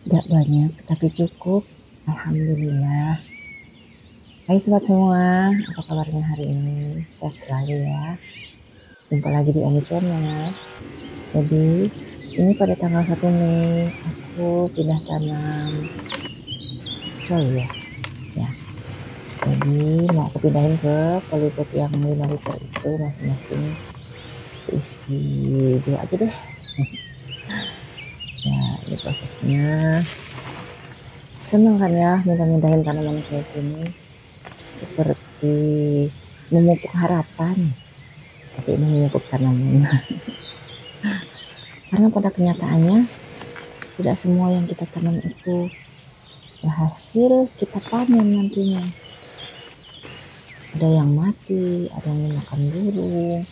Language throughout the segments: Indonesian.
Gak banyak, tapi cukup. Alhamdulillah. Hai sobat semua, apa kabarnya hari ini? Sehat selalu ya. Jumpa lagi di Emi Channel. Jadi, ini pada tanggal 1 Mei, aku pindah tanam coy ya. Ya, jadi mau aku pindahin ke polybag yang 5 liter itu, masing-masing isi 2 aja deh. Ya, ini prosesnya. Seneng kan ya, mindahin tanaman kayak gini. Seperti memupuk harapan, tapi ini memupuk tanaman. Karena pada kenyataannya tidak semua yang kita tanam itu berhasil kita panen nantinya. Ada yang mati, ada yang dimakan burung,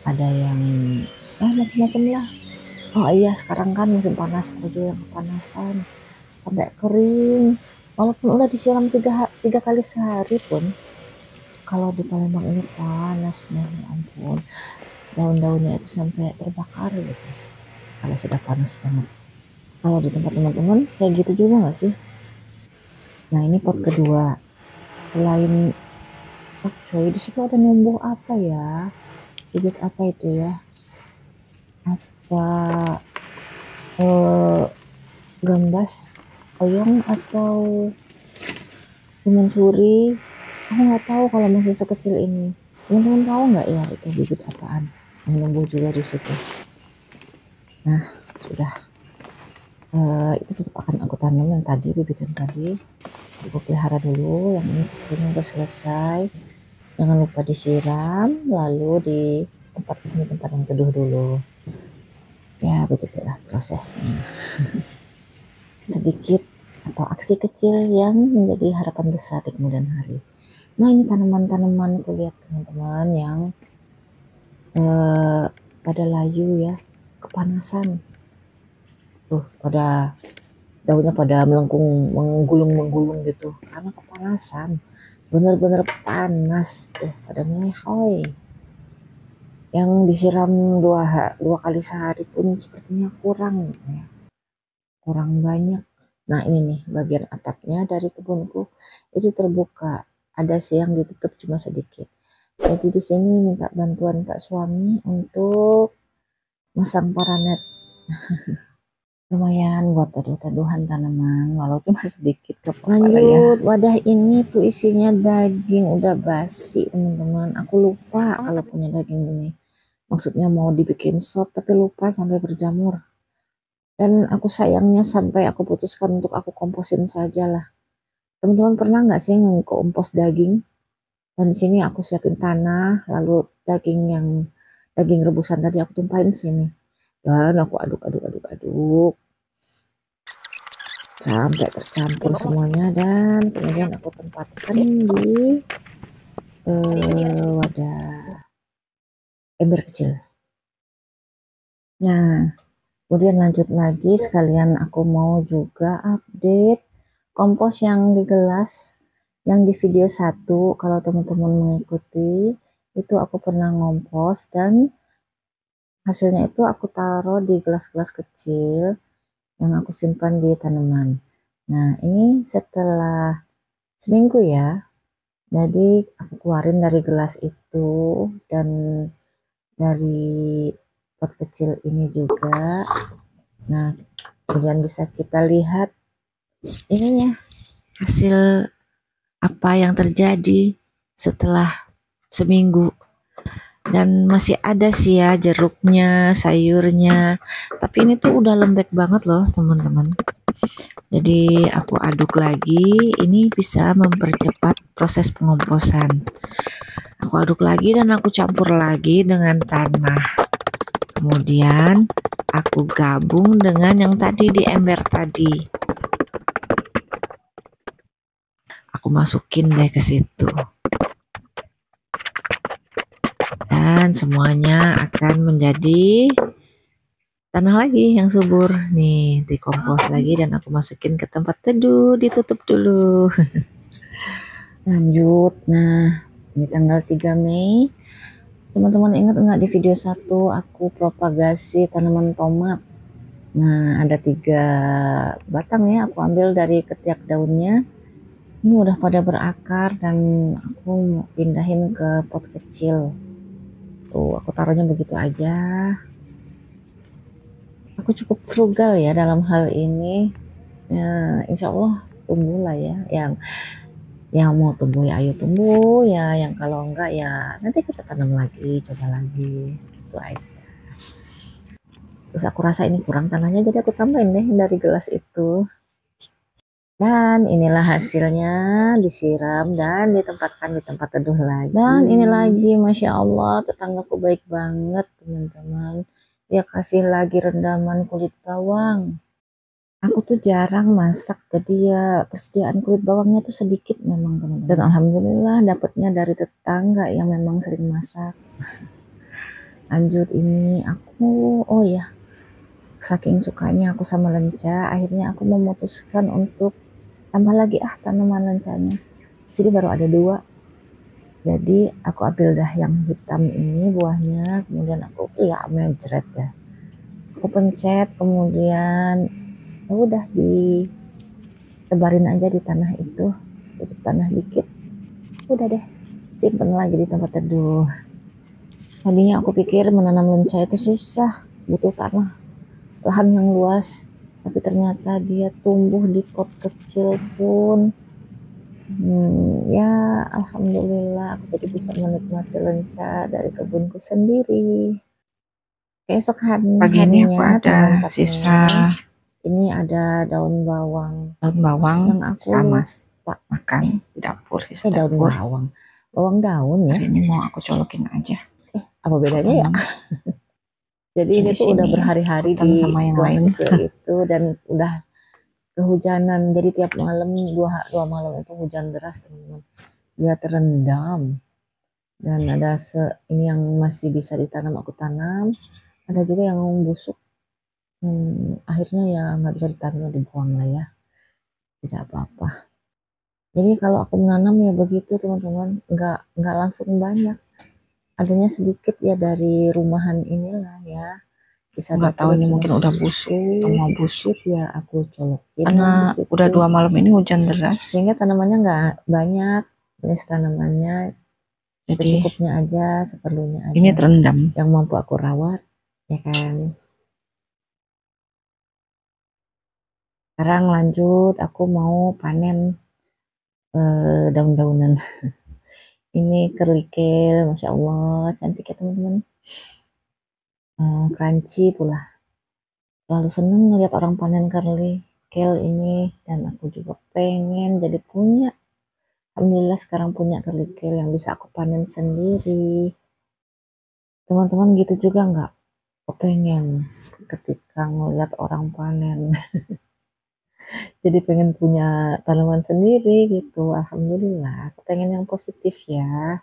ada yang macam-macam lah. Oh iya, sekarang kan musim panas, ada juga yang kepanasan sampai kering. Walaupun udah disiram tiga kali sehari pun, kalau di Palembang ini panasnya, ya ampun, daun-daunnya itu sampai terbakar gitu kalau sudah panas banget. Kalau di tempat teman-teman kayak gitu juga nggak sih? Nah, ini pot kedua. Selain coy, di situ ada numbuh apa ya? Bibit apa itu ya? Apa eh, gambas oyong atau timun suri? Aku nggak tahu kalau masih sekecil ini. Teman-teman tahu nggak ya itu bibit apaan yang numbuh juga di situ? Nah, sudah. Itu tetap akan aku tanam yang tadi, bibit yang tadi. Aku pelihara dulu. Yang ini pokoknya udah selesai. Jangan lupa disiram, lalu di tempat yang teduh dulu. Ya, begitulah prosesnya. Sedikit atau aksi kecil yang menjadi harapan besar di kemudian hari. Nah, ini tanaman-tanaman aku lihat teman-teman yang pada layu ya, kepanasan. Tuh, pada daunnya pada melengkung, menggulung gitu karena kepanasan. Bener-bener panas tuh, pada melehoi. Yang disiram dua kali sehari pun sepertinya kurang gitu ya, kurang banyak. Nah, ini nih bagian atapnya dari kebunku itu terbuka, ada sih yang ditutup cuma sedikit. Jadi di sini minta bantuan Pak suami untuk masang paranet. Lumayan buat teduh-teduhan tanaman walau cuma sedikit. Lanjut, wadah ini tuh isinya daging udah basi teman-teman. Aku lupa kalau punya daging ini. Maksudnya mau dibikin sop tapi lupa sampai berjamur. Dan aku sayangnya sampai aku putuskan untuk aku komposin saja lah. Teman-teman pernah nggak sih ngekompos daging? Dan di sini aku siapin tanah, lalu daging rebusan tadi aku tumpahin sini. Dan aku aduk sampai tercampur semuanya, dan kemudian aku tempatkan di wadah ember kecil. Nah, kemudian lanjut lagi, sekalian aku mau juga update kompos yang di gelas, yang di video 1. Kalau teman-teman mengikuti, itu aku pernah ngompos dan hasilnya itu aku taruh di gelas-gelas kecil yang aku simpan di tanaman. Nah, ini setelah seminggu ya, jadi aku keluarin dari gelas itu dan dari pot kecil ini juga. Nah, kemudian bisa kita lihat ininya, hasil apa yang terjadi setelah seminggu. Dan masih ada sih ya jeruknya, sayurnya, tapi ini tuh udah lembek banget loh teman-teman. Jadi aku aduk lagi, ini bisa mempercepat proses pengomposan. Aku aduk lagi dan aku campur lagi dengan tanah. Kemudian aku gabung dengan yang tadi di ember tadi. Aku masukin deh ke situ. Dan semuanya akan menjadi tanah lagi yang subur. Nih, dikompos lagi dan aku masukin ke tempat teduh, ditutup dulu. Lanjut. Nah, ini tanggal 3 Mei. Teman-teman ingat enggak di video 1 aku propagasi tanaman tomat? Nah, ada 3 batang ya, aku ambil dari ketiak daunnya. Ini udah pada berakar dan aku mau pindahin ke pot kecil. Tuh, aku taruhnya begitu aja. Aku cukup frugal ya dalam hal ini. Ya, insya Allah tumbuh lah ya. Yang mau tumbuh ya ayo tumbuh ya. Yang kalau enggak ya nanti kita tanam lagi, coba lagi. Itu aja. Terus aku rasa ini kurang tanahnya, jadi aku tambahin deh dari gelas itu. Dan inilah hasilnya, disiram dan ditempatkan di tempat teduh lagi. Dan ini lagi, Masya Allah, tetanggaku baik banget teman-teman. Dia kasih lagi rendaman kulit bawang. Aku tuh jarang masak, jadi ya persediaan kulit bawangnya tuh sedikit memang teman-teman. Dan alhamdulillah dapatnya dari tetangga yang memang sering masak. Lanjut ini aku, oh ya, saking sukanya aku sama lenca, akhirnya aku memutuskan untuk tambah lagi tanaman lencanya. Jadi baru ada 2. Jadi aku ambil dah yang hitam ini buahnya, kemudian aku mejret ya. Aku pencet, kemudian ya udah ditebarin aja di tanah itu, tutup tanah dikit. Udah deh, simpen lagi di tempat teduh. Tadinya aku pikir menanam lenca itu susah, butuh tanah, lahan yang luas. Tapi ternyata dia tumbuh di pot kecil pun ya alhamdulillah aku jadi bisa menikmati lenca dari kebunku sendiri. Keesok Pagi ini aku harinya ada sisa ini ada daun bawang yang aku sama makan di dapur, sisa daun dapur. bawang daun ya. Hari ini mau aku colokin aja. Apa bedanya ya? Jadi ini tuh udah berhari-hari di sama yang gelas lain kecil itu dan udah kehujanan. Jadi tiap malam 2 malam itu hujan deras teman-teman. Dia terendam. Dan ada ini yang masih bisa ditanam aku tanam, ada juga yang busuk. Akhirnya ya nggak bisa ditanam, dibuang lah ya, tidak apa-apa. Jadi kalau aku menanam ya begitu teman-teman, nggak langsung banyak, adanya sedikit ya dari rumahan inilah ya. Bisa nggak tahu ini mungkin udah busuk atau mau busuk ya, aku colokin karena udah 2 malam ini hujan deras sehingga tanamannya nggak banyak, jenis tanamannya jadi secukupnya aja, seperlunya aja. ini terendam yang mampu aku rawat ya kan. Sekarang lanjut, aku mau panen daun-daunan. Ini kerikil, Masya Allah, cantik ya teman-teman. Crunchy pula. Lalu seneng ngeliat orang panen kerikil ini, dan aku juga pengen jadi punya. Alhamdulillah sekarang punya kerikil yang bisa aku panen sendiri. Teman-teman gitu juga nggak? Kepengen ketika ngeliat orang panen. Jadi pengen punya tanaman sendiri gitu. Alhamdulillah, aku pengen yang positif ya.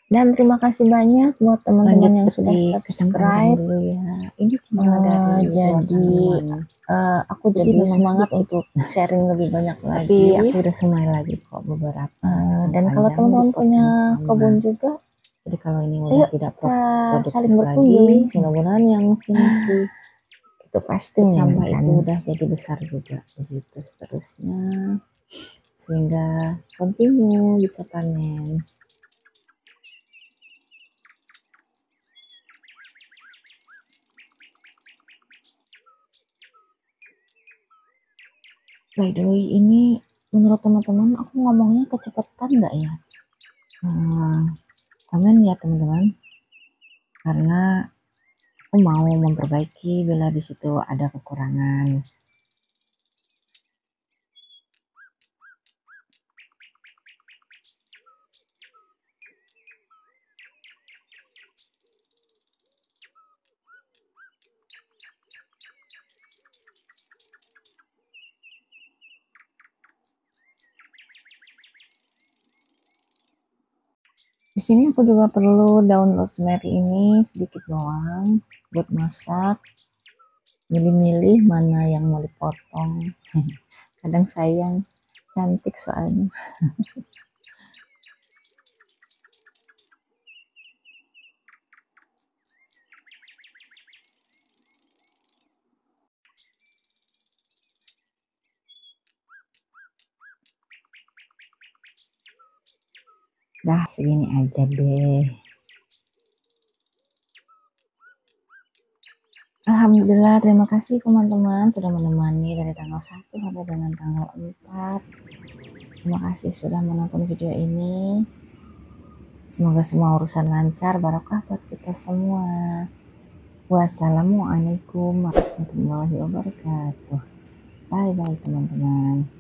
Dan terima kasih banyak buat teman-teman yang sudah subscribe ya. Ini cuma jadi aku jadi semangat untuk sharing lebih banyak lagi. Tapi aku udah semai lagi kok beberapa. Dan kalau teman-teman punya kebun juga, jadi kalau ini udah tidak saling berkunjung, mudah-mudahan yang masih itu pasti menambah itu udah jadi besar juga begitu seterusnya, sehingga continue bisa panen. By the way, ini menurut teman-teman aku ngomongnya kecepatan nggak ya? Komen ya teman-teman, karena aku mau memperbaiki bila di situ ada kekurangan. Di sini aku juga perlu daun rosemary ini sedikit doang buat masak. Milih-milih mana yang mau dipotong. Kadang sayang, cantik soalnya. Dah segini aja deh. Alhamdulillah, terima kasih teman-teman sudah menemani dari tanggal 1 sampai dengan tanggal 4. Terima kasih sudah menonton video ini. Semoga semua urusan lancar, barokah buat kita semua. Wassalamualaikum warahmatullahi wabarakatuh. Bye-bye teman-teman.